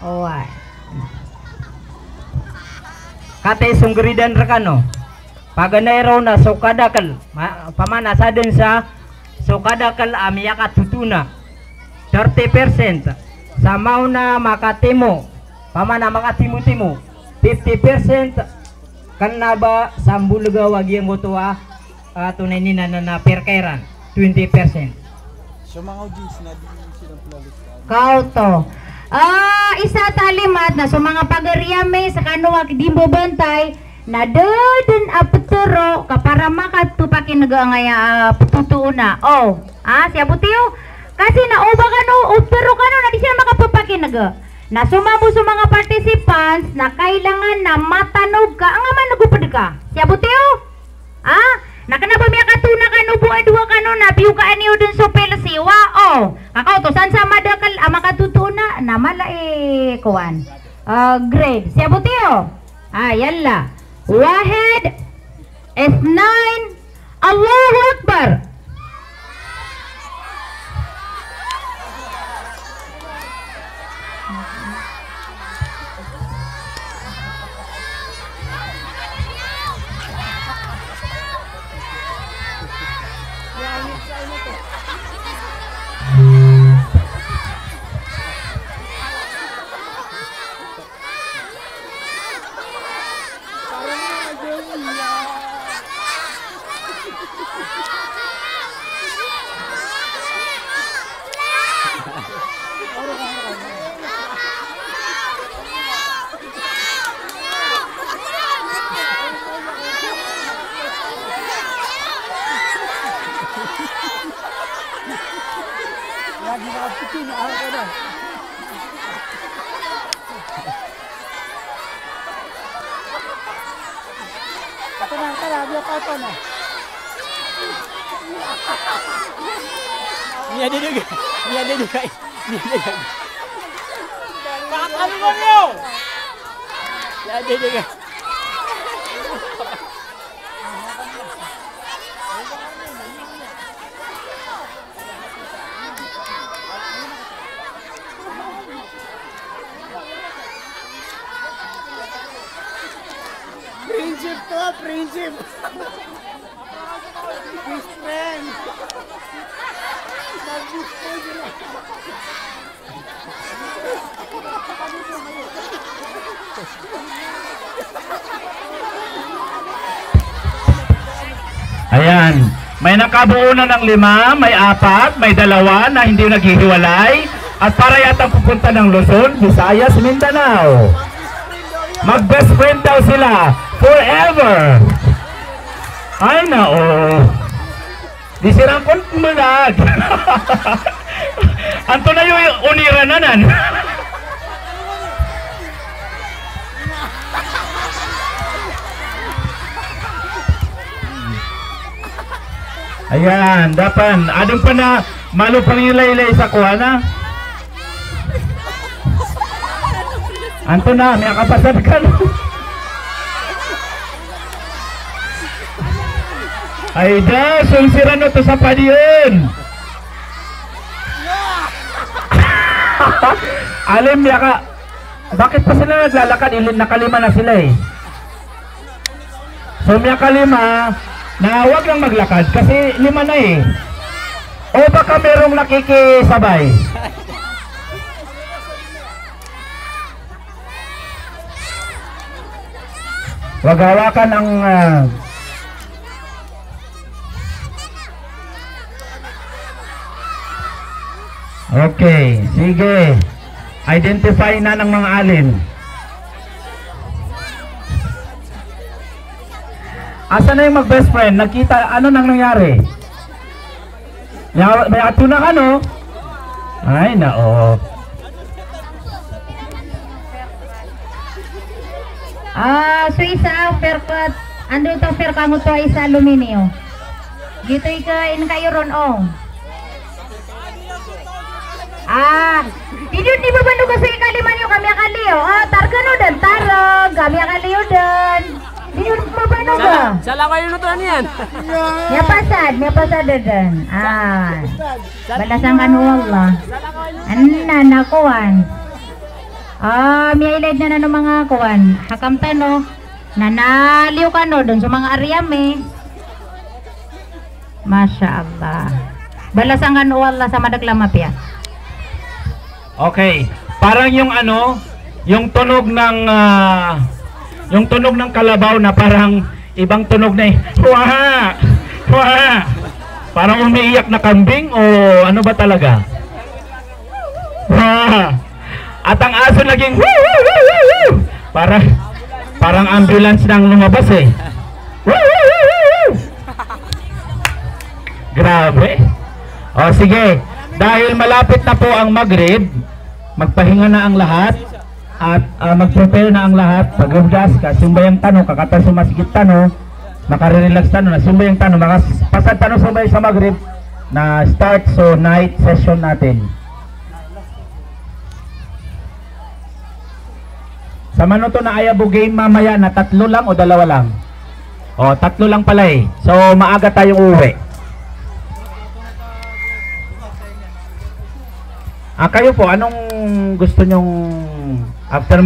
Oy. Kate sunggeridan rekano. Paganay raw na sukadakal. Pamana sa din sa sukadakal amiyaka tutuna. 30%. Sa mauna makatimo. Pamana makatimo-timo. 50% kanna ba sambuluga wagi ang gotoa tunay ni na perkeran 20%. So mga audience na din silang plalit. Kau to. Isa talimat na so mga pagariyame sa kanuwag di mo bantay na doon aputuro kapara makatupakin nagangaya pututuuna. Oh, siya butiyo kasi na uba kano uturo kano na di siya makapapakin naga. Na sumamo sa mga participants na kailangan na matanog ka ang aman nagupad ka. Siya butiyo? Nakanaba miya katuna kano buhay duwa kano na biyo ka aniyo dun sa pelasiwa. Oh, kakao to saan sa madakal makatutuna na malai kuwan. Grade. Siya butiyo? Yalla. Wahid S9 Allahu Akbar. Lagi nakaputin, ka na. Tara, biya pa na. Niya din. Pakakalo mo nyo! Niya din. Friendship. Best friend. Ayan, may nakabuo na ng 5, may 4, may 2 na hindi naghihiwalay at para yatang pupunta ng Luzon, Visayas, Mindanao. Mag-best friend daw sila forever. Ay nao. Di sirang kon malag. Anto na yung unirananan. Ayan, dapan adong pa na malu pangilay-ilay sa kuha. Anto na, may kapasad ka. Ay da, sumsiran no to sa padiyon. Alim ya ka. Bakit pa sila naglalakad? Nakalima na sila eh. So may kalima na huwag lang maglakad kasi 5 na eh. O baka merong nakikisabay. Wag hawakan ang okay, sige. Identify na ng mga alin. Asa na yung mag-best friend? Nakita, ano nang nangyari? May atuna ka, no? Ay, nao. So isa perkat ando to per kamo to isa aluminio. Dito ikain kayo ron di ba bando kasi kaliman yung kami akaliyo. Targa no dan tarog, kami akaliyo dan. Di yun mabano ba? Sala kayo luto niyan. May pasad dan. Ah. Balasang kanu Allah. Anna nakuan. Ah, may ilad na ng mga kuan. Hakam tano. Nanaliw ka no doon sa mga aryame. Masya Allah. Balasang kanu Allah sa madaglamap ya. Okay. Parang yung ano, yung tunog ng kalabaw na parang ibang tunog na eh. Huwaha! Huwaha! Parang umiiyak na kambing o ano ba talaga? Huwaha! At ang aso naging woo woo woo woo woo! Parang ambulance nang lumabas eh. Woo woo woo woo woo! Grabe. O sige, dahil malapit na po ang Maghrib, magpahinga na ang lahat at mag-prepare na ang lahat. Pag-ugas ka, sumbayang tanong, kakata sumasigit tanong, makarelax tanong, na sumbayang tanong, makapasad tanong sumbay sa Maghrib na start, so night session natin. Sa Manoto na Ayabo game mamaya na 3 lang o 2 lang? O, 3 lang pala eh. So, maaga tayong uwi. Kayo po, anong gusto nyong after